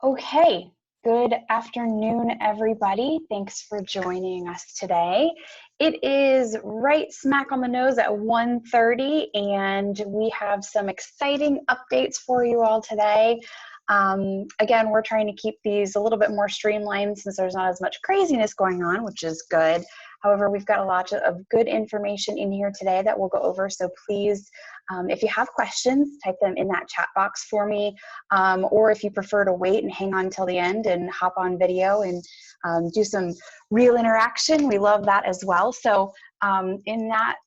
Okay, good afternoon, everybody. Thanks for joining us today. It is right smack on the nose at 1:30, and we have some exciting updates for you all today. Again, we're trying to keep these a little bit more streamlined since there's not as much craziness going on, which is good. However, we've got a lot of good information in here today that we'll go over, so please, if you have questions, type them in that chat box for me. Or if you prefer to wait and hang on till the end and hop on video and do some real interaction, we love that as well. So in that,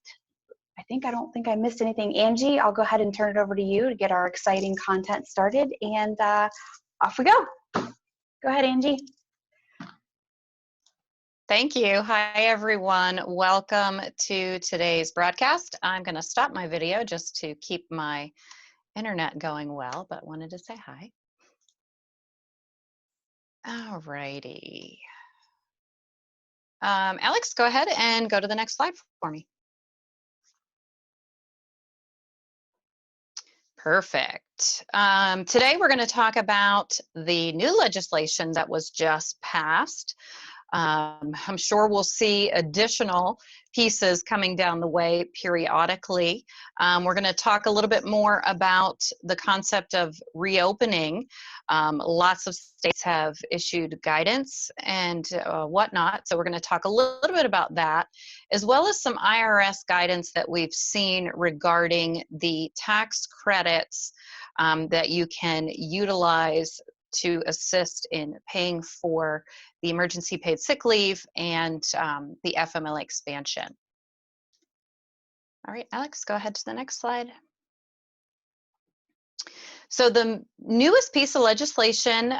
I don't think I missed anything. Angie, I'll go ahead and turn it over to you to get our exciting content started, and off we go. Go ahead, Angie. Thank you. Hi, everyone. Welcome to today's broadcast. I'm going to stop my video just to keep my internet going well, but wanted to say hi. All righty. Alex, go ahead and go to the next slide for me. Perfect. Today we're going to talk about the new legislation that was just passed. I'm sure we'll see additional pieces coming down the way periodically. We're going to talk a little bit more about the concept of reopening. Lots of states have issued guidance and whatnot, so we're going to talk a little bit about that, as well as some IRS guidance that we've seen regarding the tax credits that you can utilize to assist in paying for the emergency paid sick leave and the FMLA expansion. All right, Alex, go ahead to the next slide. So the newest piece of legislation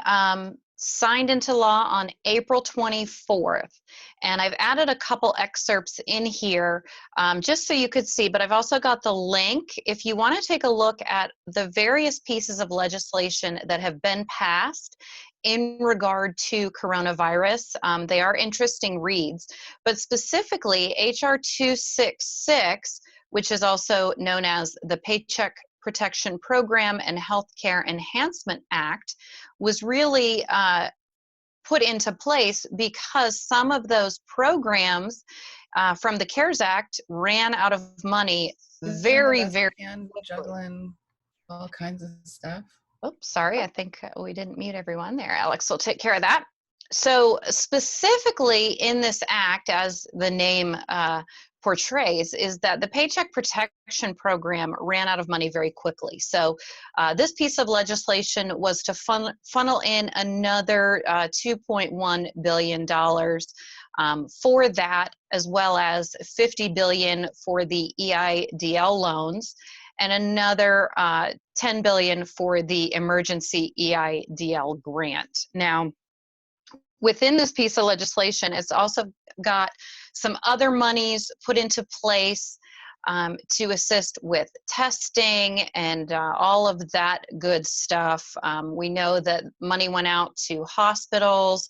signed into law on April 24th. And I've added a couple excerpts in here just so you could see, but I've also got the link. If you want to take a look at the various pieces of legislation that have been passed in regard to coronavirus, they are interesting reads, but specifically HR 266, which is also known as the Paycheck Protection Program and Healthcare Enhancement Act, was really put into place because some of those programs from the CARES Act ran out of money very juggling all kinds of stuff. Oops, sorry, I think we didn't mute everyone there. Alex will take care of that. So specifically in this act, as the name portrays, is that the Paycheck Protection Program ran out of money very quickly. So this piece of legislation was to funnel in another $2.1 billion for that, as well as $50 billion for the EIDL loans, and another $10 billion for the emergency EIDL grant. Now, within this piece of legislation, it's also got some other monies put into place to assist with testing and all of that good stuff. We know that money went out to hospitals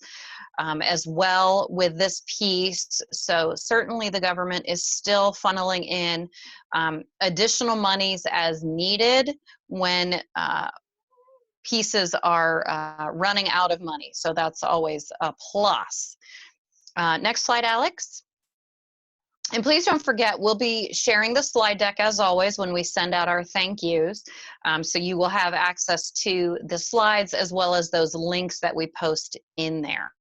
as well with this piece. So certainly the government is still funneling in additional monies as needed when pieces are running out of money. So that's always a plus. Next slide, Alex. And please don't forget, we'll be sharing the slide deck as always when we send out our thank yous. So you will have access to the slides as well as those links that we post in there.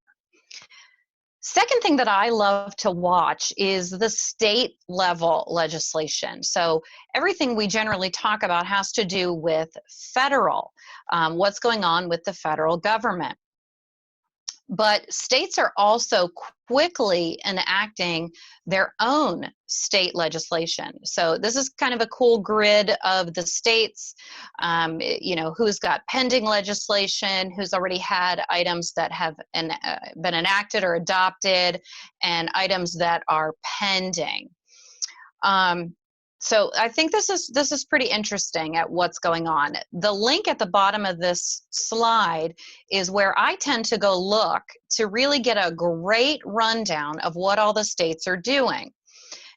Second thing that I love to watch is the state level legislation. So everything we generally talk about has to do with federal, what's going on with the federal government. But states are also quickly enacting their own state legislation. So this is kind of a cool grid of the states, you know, who's got pending legislation, who's already had items that have been enacted or adopted, and items that are pending. So I think this is pretty interesting at what's going on. The link at the bottom of this slide is where I tend to go look to really get a great rundown of what all the states are doing.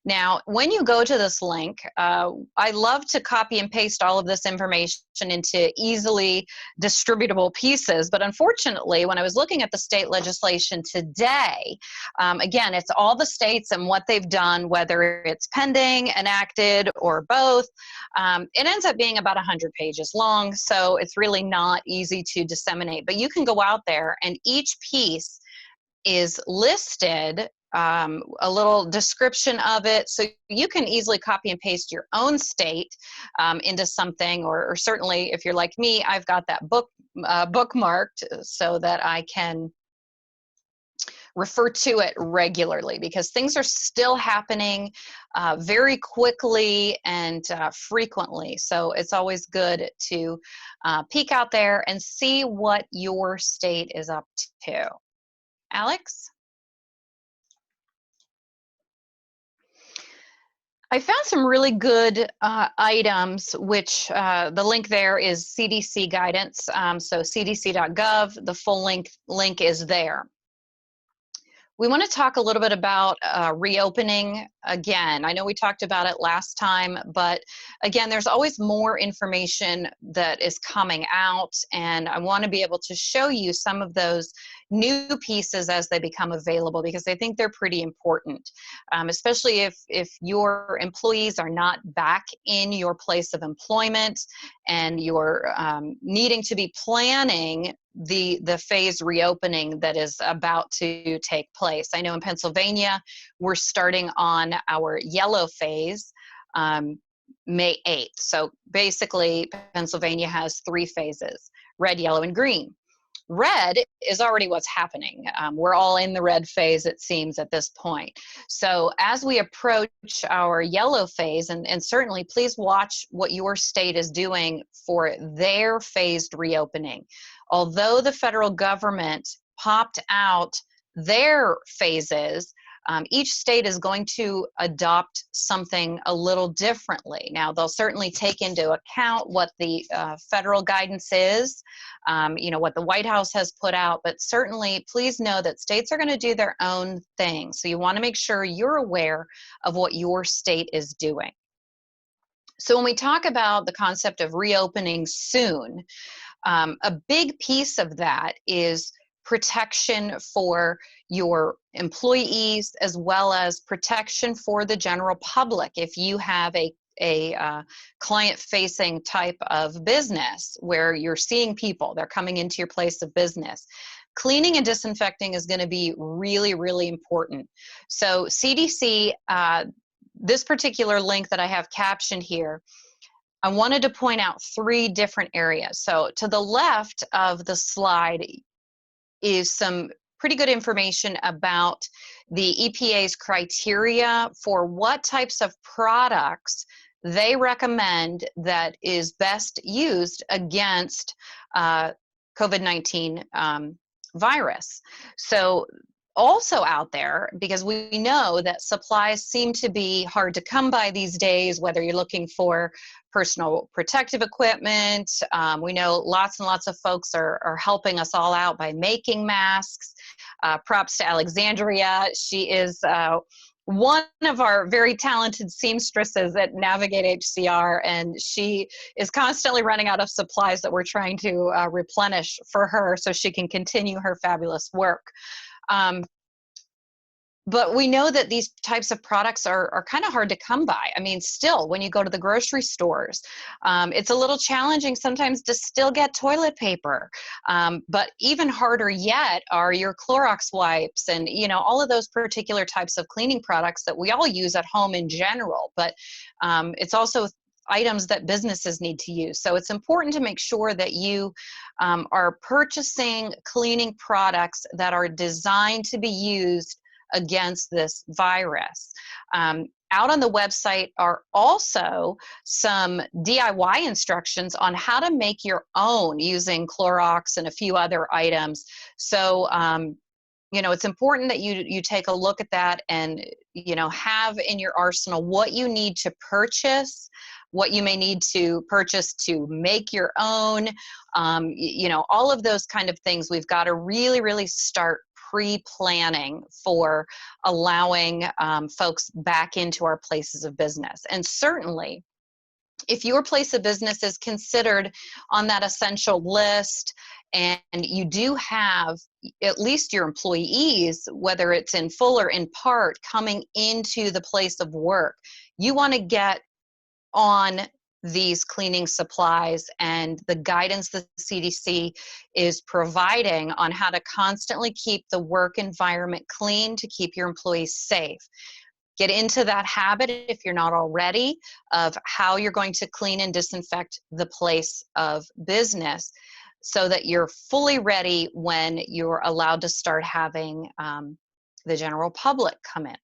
Now, when you go to this link, I love to copy and paste all of this information into easily distributable pieces. But unfortunately, when I was looking at the state legislation today, again, it's all the states and what they've done, whether it's pending, enacted, or both. It ends up being about 100 pages long, so it's really not easy to disseminate. But you can go out there, and each piece is listed, a little description of it, so you can easily copy and paste your own state into something, or certainly if you're like me, I've got that bookmarked so that I can refer to it regularly, because things are still happening very quickly and frequently. So it's always good to peek out there and see what your state is up to. Alex? I found some really good items, which the link there is CDC guidance. So cdc.gov, the full link is there. We want to talk a little bit about reopening again. I know we talked about it last time, but again, there's always more information that is coming out, and I want to be able to show you some of those new pieces as they become available, because I think they're pretty important, especially if your employees are not back in your place of employment and you're needing to be planning the phased reopening that is about to take place. I know in Pennsylvania, we're starting on our yellow phase May 8th. So basically, Pennsylvania has 3 phases: red, yellow, and green. Red is already what's happening. We're all in the red phase, it seems, at this point. So as we approach our yellow phase, and certainly please watch what your state is doing for their phased reopening. Although the federal government popped out their phases, each state is going to adopt something a little differently. Now, they'll certainly take into account what the federal guidance is, what the White House has put out, but certainly please know that states are going to do their own thing. So you want to make sure you're aware of what your state is doing. So when we talk about the concept of reopening soon, a big piece of that is protection for your employees, as well as protection for the general public. If you have a client-facing type of business where you're seeing people, they're coming into your place of business, cleaning and disinfecting is going to be really, really important. So CDC, this particular link that I have captioned here, I wanted to point out 3 different areas. So to the left of the slide is some pretty good information about the EPA's criteria for what types of products they recommend that is best used against COVID-19 virus. So also out there, because we know that supplies seem to be hard to come by these days, whether you're looking for personal protective equipment. We know lots and lots of folks are helping us all out by making masks. Props to Alexandria. She is one of our very talented seamstresses at Navigate HCR, and she is constantly running out of supplies that we're trying to replenish for her so she can continue her fabulous work. But we know that these types of products are kind of hard to come by. I mean, still, when you go to the grocery stores, it's a little challenging sometimes to still get toilet paper. But even harder yet are your Clorox wipes and, all of those particular types of cleaning products that we all use at home in general. But it's also items that businesses need to use. So it's important to make sure that you are purchasing cleaning products that are designed to be used against this virus. Out on the website are also some DIY instructions on how to make your own using Clorox and a few other items. So it's important that you take a look at that and have in your arsenal what you need to purchase, what you may need to purchase to make your own, all of those kind of things. We've got to really, really start pre-planning for allowing folks back into our places of business. And certainly, if your place of business is considered on that essential list and you do have at least your employees, whether it's in full or in part, coming into the place of work, you want to get on these cleaning supplies and the guidance the CDC is providing on how to constantly keep the work environment clean to keep your employees safe. Get into that habit, if you're not already, of how you're going to clean and disinfect the place of business so that you're fully ready when you're allowed to start having the general public come in.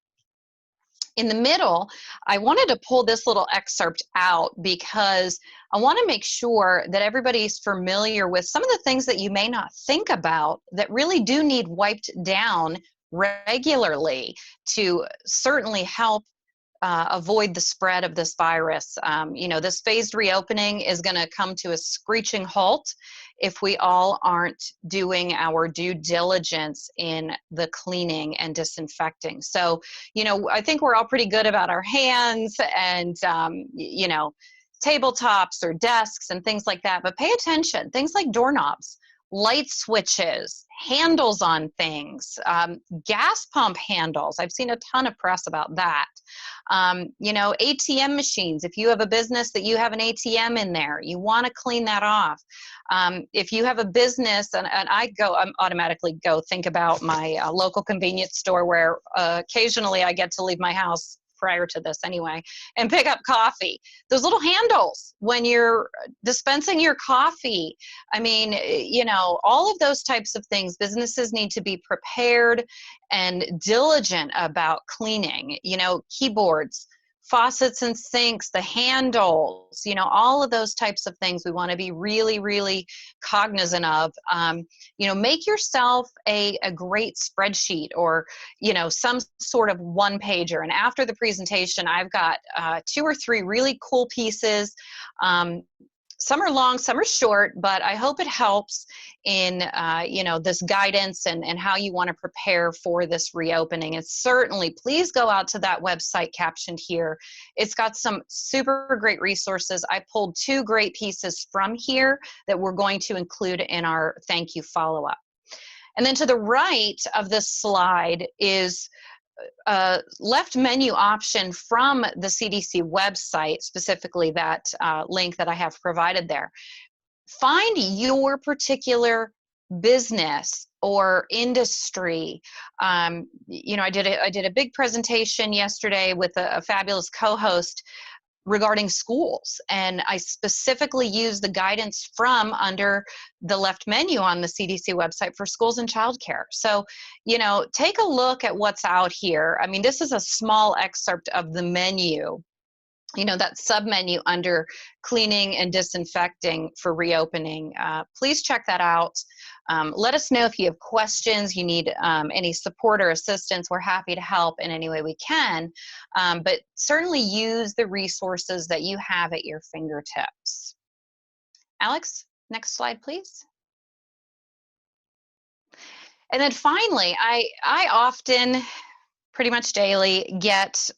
In the middle, I wanted to pull this little excerpt out because I want to make sure that everybody's familiar with some of the things that you may not think about that really do need wiped down regularly to certainly help avoid the spread of this virus. This phased reopening is going to come to a screeching halt if we all aren't doing our due diligence in the cleaning and disinfecting. So, I think we're all pretty good about our hands and, tabletops or desks and things like that, but pay attention. Things like doorknobs, light switches, handles on things, gas pump handles. I've seen a ton of press about that. ATM machines. If you have a business that you have an ATM in there, you want to clean that off. If you have a business, and I automatically go think about my local convenience store where occasionally I get to leave my house prior to this anyway, and pick up coffee. Those little handles when you're dispensing your coffee. I mean, all of those types of things, businesses need to be prepared and diligent about cleaning. Keyboards, faucets and sinks, the handles, all of those types of things we want to be really, really cognizant of. Make yourself a great spreadsheet or, some sort of one pager. And after the presentation, I've got 2 or 3 really cool pieces. Some are long, some are short, but I hope it helps in, this guidance and how you want to prepare for this reopening. And certainly, please go out to that website captioned here. It's got some super great resources. I pulled 2 great pieces from here that we're going to include in our thank you follow-up. And then to the right of this slide is a left menu option from the CDC website, specifically that link that I have provided there. Find your particular business or industry. I did a big presentation yesterday with a fabulous co-host regarding schools, and I specifically used the guidance from under the left menu on the CDC website for schools and childcare. So, take a look at what's out here. I mean, this is a small excerpt of the menu, that sub-menu under cleaning and disinfecting for reopening. Please check that out. Let us know if you have questions, you need any support or assistance. We're happy to help in any way we can, but certainly use the resources that you have at your fingertips. Alex, next slide, please. And then finally, I often, pretty much daily, get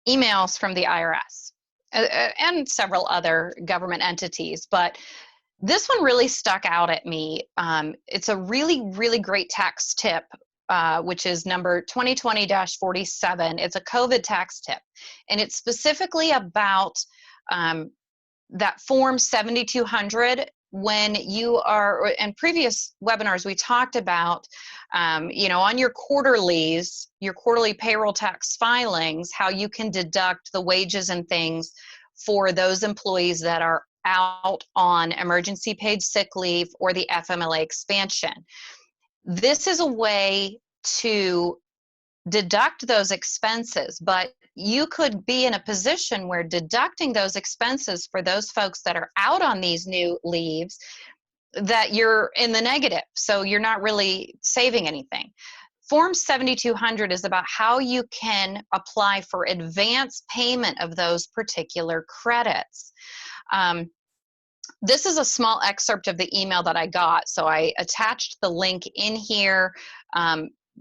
emails from the IRS and several other government entities, but this one really stuck out at me. It's a really, really great tax tip, which is number 2020-47. It's a COVID tax tip, and it's specifically about that Form 7200. When you are, in previous webinars, we talked about, on your quarterlies, your quarterly payroll tax filings, how you can deduct the wages and things for those employees that are out on emergency paid sick leave or the FMLA expansion. This is a way to deduct those expenses, but you could be in a position where deducting those expenses for those folks that are out on these new leaves, that you're in the negative, so you're not really saving anything. Form 7200 is about how you can apply for advance payment of those particular credits. This is a small excerpt of the email that I got, so I attached the link in here.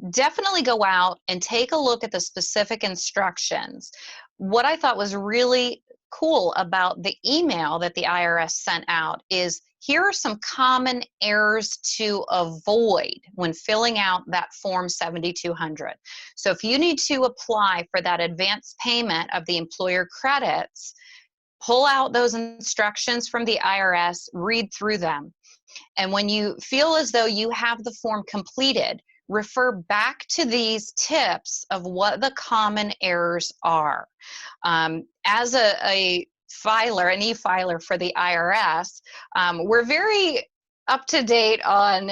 definitely go out and take a look at the specific instructions. What I thought was really cool about the email that the IRS sent out is here are some common errors to avoid when filling out that Form 7200. So if you need to apply for that advance payment of the employer credits, pull out those instructions from the IRS, read through them. And when you feel as though you have the form completed, refer back to these tips of what the common errors are. As a filer, an e-filer for the IRS, we're very up to date on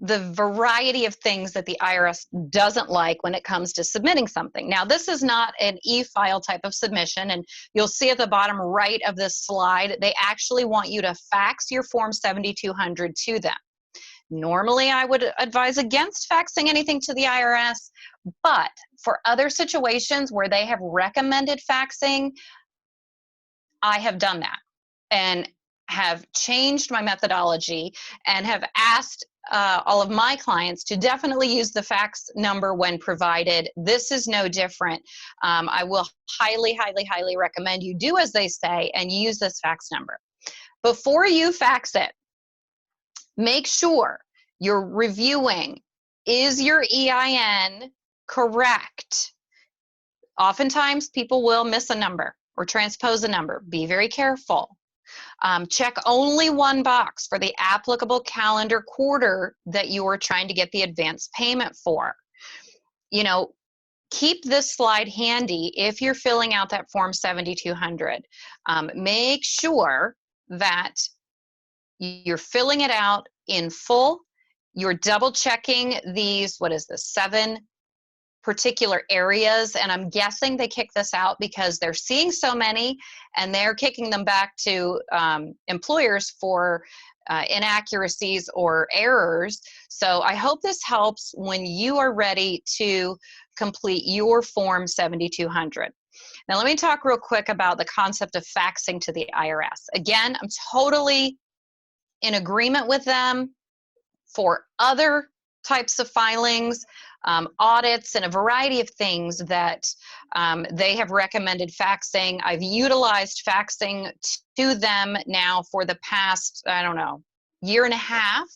the variety of things that the IRS doesn't like when it comes to submitting something. Now, this is not an e-file type of submission, and you'll see at the bottom right of this slide, they actually want you to fax your Form 7200 to them. Normally, I would advise against faxing anything to the IRS, but for other situations where they have recommended faxing, I have done that and have changed my methodology and have asked all of my clients to definitely use the fax number when provided. This is no different. I will highly, highly, highly recommend you do as they say and use this fax number. Before you fax it, make sure you're reviewing, is your EIN correct? Oftentimes people will miss a number or transpose a number. Be very careful. Check only one box for the applicable calendar quarter that you are trying to get the advance payment for. You know, keep this slide handy if you're filling out that Form 7200. Make sure that you're filling it out in full. You're double checking these, what is this, 7 particular areas, and I'm guessing they kick this out because they're seeing so many and they're kicking them back to employers for inaccuracies or errors. So I hope this helps when you are ready to complete your Form 7200. Now let me talk real quick about the concept of faxing to the IRS. Again, I'm totally in agreement with them for other types of filings, audits, and a variety of things that they have recommended faxing. I've utilized faxing to them now for the past, I don't know, year and a half.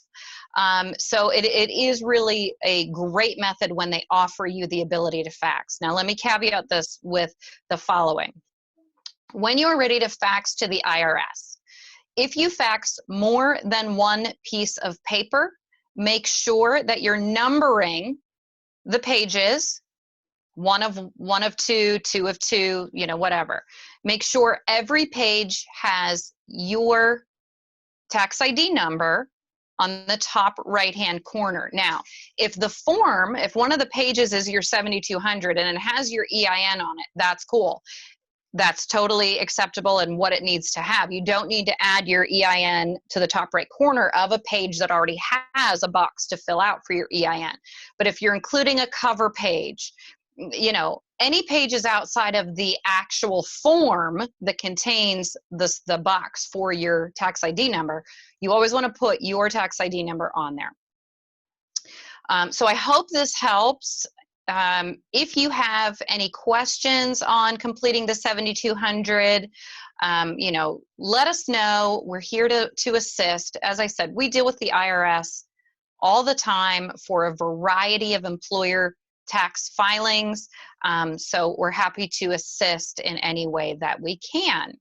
So it is really a great method when they offer you the ability to fax. Now let me caveat this with the following. When you're ready to fax to the IRS, if you fax more than one piece of paper, make sure that you're numbering the pages, one of two, two of two, you know, whatever. Make sure every page has your tax ID number on the top right-hand corner. Now, if one of the pages is your 7200 and it has your EIN on it, that's cool. That's totally acceptable and what it needs to have. You don't need to add your EIN to the top right corner of a page that already has a box to fill out for your EIN. But if you're including a cover page, you know, any pages outside of the actual form that contains the box for your tax ID number, you always want to put your tax ID number on there. So I hope this helps. If you have any questions on completing the 7200, you know, let us know. We're here to assist. As I said, we deal with the IRS all the time for a variety of employer tax filings. So we're happy to assist in any way that we can.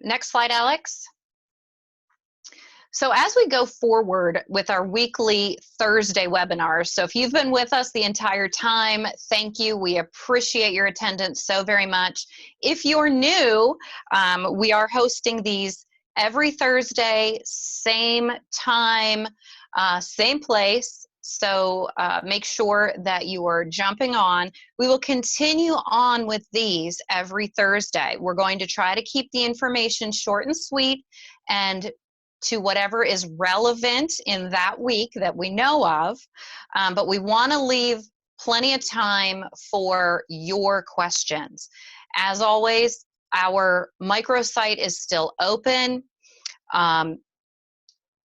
Next slide, Alex. So as we go forward with our weekly Thursday webinars, so if you've been with us the entire time, thank you. We appreciate your attendance so very much. If you're new, we are hosting these every Thursday, same time, same place. So make sure that you are jumping on. We will continue on with these every Thursday. We're going to try to keep the information short and sweet and to whatever is relevant in that week that we know of, but we want to leave plenty of time for your questions. As always, our microsite is still open.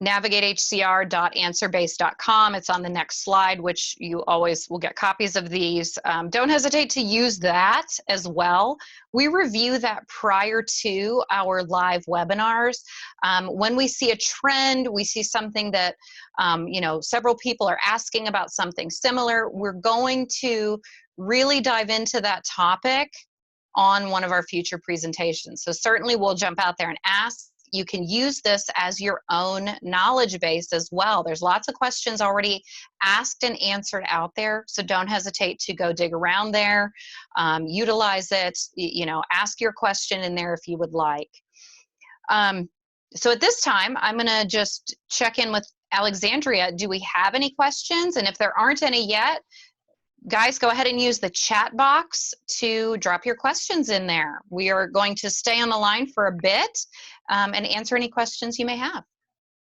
navigatehcr.answerbase.com. It's on the next slide, which you always will get copies of these. Don't hesitate to use that as well. We review that prior to our live webinars. When we see a trend, we see something that, several people are asking about something similar, we're going to really dive into that topic on one of our future presentations. So certainly we'll jump out there and ask. You can use this as your own knowledge base as well. There's lots of questions already asked and answered out there, so don't hesitate to go dig around there, utilize it, ask your question in there if you would like. So at this time, I'm gonna just check in with Alexandria. Do we have any questions? And if there aren't any yet, guys, go ahead and use the chat box to drop your questions in there. We are going to stay on the line for a bit and answer any questions you may have.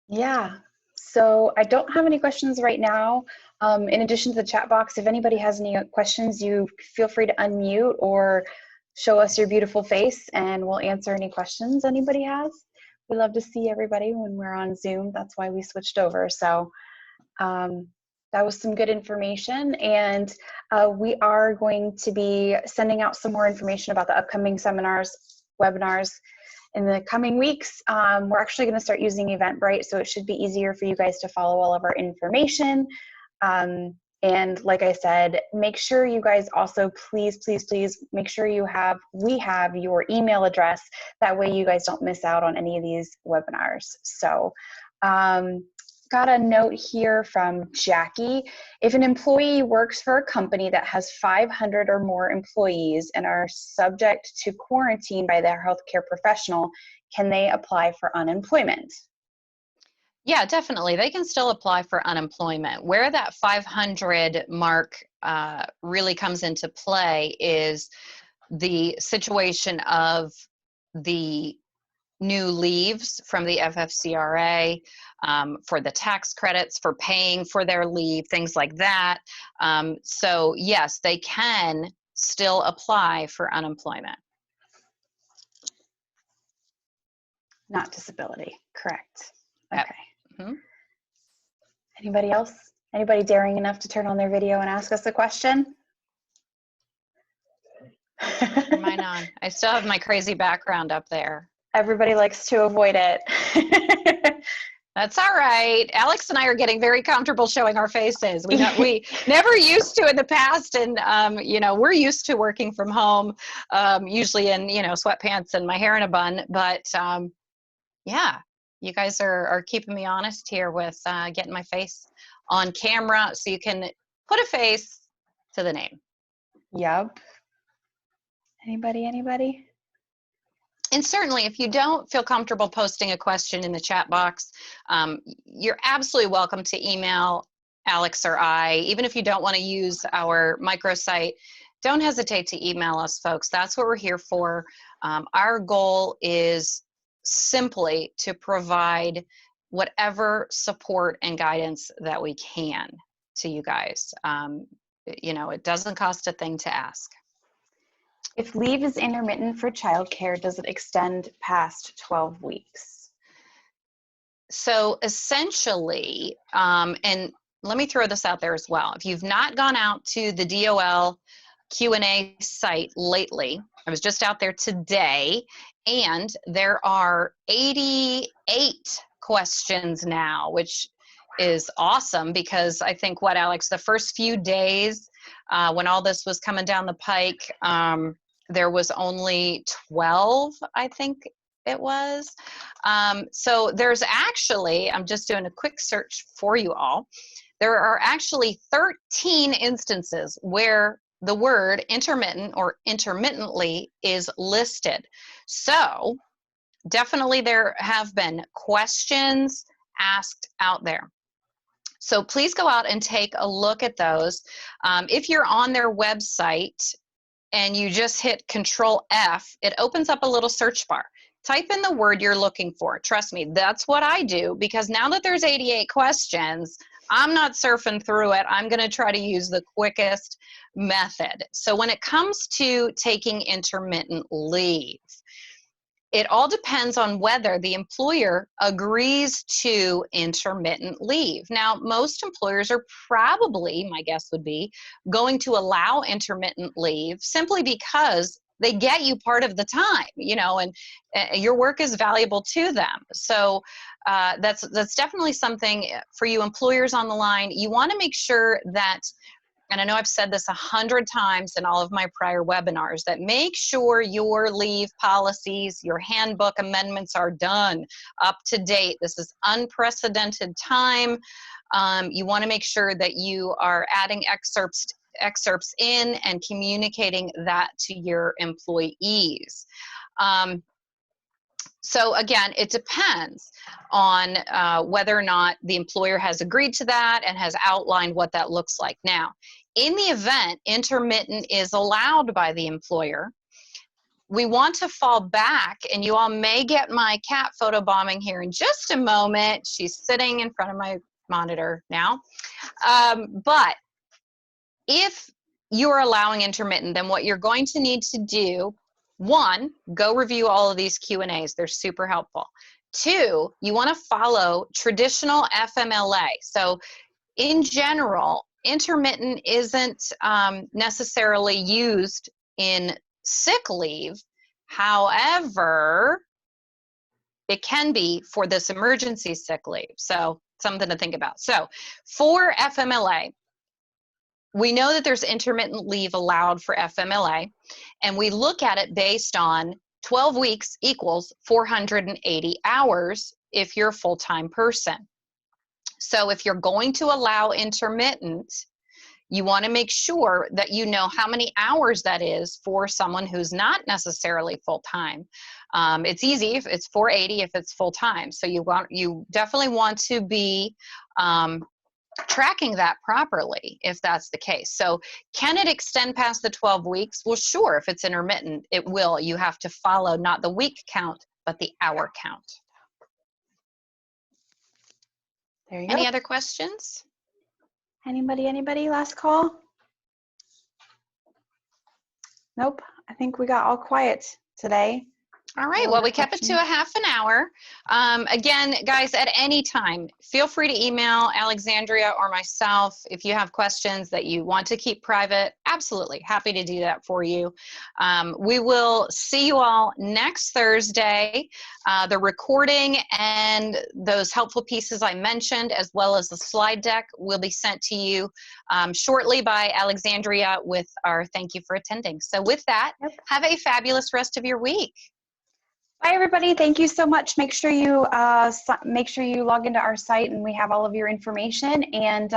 Yeah, so I don't have any questions right now. In addition to the chat box, if anybody has any questions, you feel free to unmute or show us your beautiful face and we'll answer any questions anybody has. We love to see everybody when we're on Zoom. That's why we switched over. So that was some good information, and we are going to be sending out some more information about the upcoming seminars, webinars in the coming weeks. We're actually going to start using Eventbrite, so it should be easier for you guys to follow all of our information. And like I said, make sure you guys also please make sure we have your email address. That way you guys don't miss out on any of these webinars. So got a note here from Jackie. If an employee works for a company that has 500 or more employees and are subject to quarantine by their healthcare professional, can they apply for unemployment? Yeah, definitely. They can still apply for unemployment. Where that 500 mark really comes into play is the situation of the new leaves from the FFCRA, for the tax credits, for paying for their leave, things like that. So yes, they can still apply for unemployment. Not disability, correct. Okay. Yep. Mm-hmm. Anybody else? Anybody daring enough to turn on their video and ask us a question? Turn mine on. I still have my crazy background up there. Everybody likes to avoid it. That's all right. Alex and I are getting very comfortable showing our faces. We never used to in the past, and we're used to working from home, usually in sweatpants and my hair in a bun. But yeah, you guys are keeping me honest here with getting my face on camera, so you can put a face to the name. Yep. Anybody? And certainly, if you don't feel comfortable posting a question in the chat box, you're absolutely welcome to email Alex or I. Even if you don't want to use our microsite, don't hesitate to email us, folks. That's what we're here for. Our goal is simply to provide whatever support and guidance that we can to you guys. It doesn't cost a thing to ask. If leave is intermittent for childcare, does it extend past 12 weeks? So essentially, and let me throw this out there as well. If you've not gone out to the DOL Q&A site lately, I was just out there today, and there are 88 questions now, which is awesome because I think, Alex, the first few days when all this was coming down the pike, there was only 12, I think it was. So there's actually, I'm just doing a quick search for you all, there are actually 13 instances where the word intermittent or intermittently is listed. So definitely there have been questions asked out there. So please go out and take a look at those. If you're on their website and you just hit Control F, it opens up a little search bar. Type in the word you're looking for. Trust me, that's what I do, because now that there's 88 questions, I'm not surfing through it. I'm going to try to use the quickest method. So when it comes to taking intermittent leave, it all depends on whether the employer agrees to intermittent leave. Now, most employers are probably, my guess would be, going to allow intermittent leave simply because they get you part of the time, you know, and your work is valuable to them. So that's definitely something for you employers on the line. You want to make sure that, and I know I've said this 100 times in all of my prior webinars, that make sure your leave policies, your handbook amendments are done up to date. This is unprecedented time. You want to make sure that you are adding excerpts in and communicating that to your employees. So again, it depends on whether or not the employer has agreed to that and has outlined what that looks like. Now, in the event intermittent is allowed by the employer, we want to fall back, and you all may get my cat photobombing here in just a moment. She's sitting in front of my monitor now. But if you're allowing intermittent, then what you're going to need to do, one, go review all of these Q&As. They're super helpful. Two, you want to follow traditional FMLA. So in general, intermittent isn't necessarily used in sick leave. However, it can be for this emergency sick leave. So something to think about. So for FMLA, we know that there's intermittent leave allowed for FMLA, and we look at it based on 12 weeks equals 480 hours if you're a full-time person. So if you're going to allow intermittent, you want to make sure that you know how many hours that is for someone who's not necessarily full-time. It's easy if it's 480 if it's full-time. So you definitely want to be tracking that properly if that's the case. So can it extend past the 12 weeks? Well, sure, if it's intermittent, it will. You have to follow not the week count, but the hour count. There you go. Any other questions? Anybody? Last call? Nope. I think we got all quiet today. All right, well, we kept it to a half an hour. Again, guys, at any time, feel free to email Alexandria or myself if you have questions that you want to keep private. Absolutely, happy to do that for you. We will see you all next Thursday. The recording and those helpful pieces I mentioned, as well as the slide deck, will be sent to you shortly by Alexandria with our thank you for attending. So with that, have a fabulous rest of your week. Bye, everybody. Thank you so much. Make sure you log into our site, and we have all of your information. And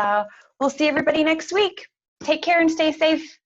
we'll see everybody next week. Take care and stay safe.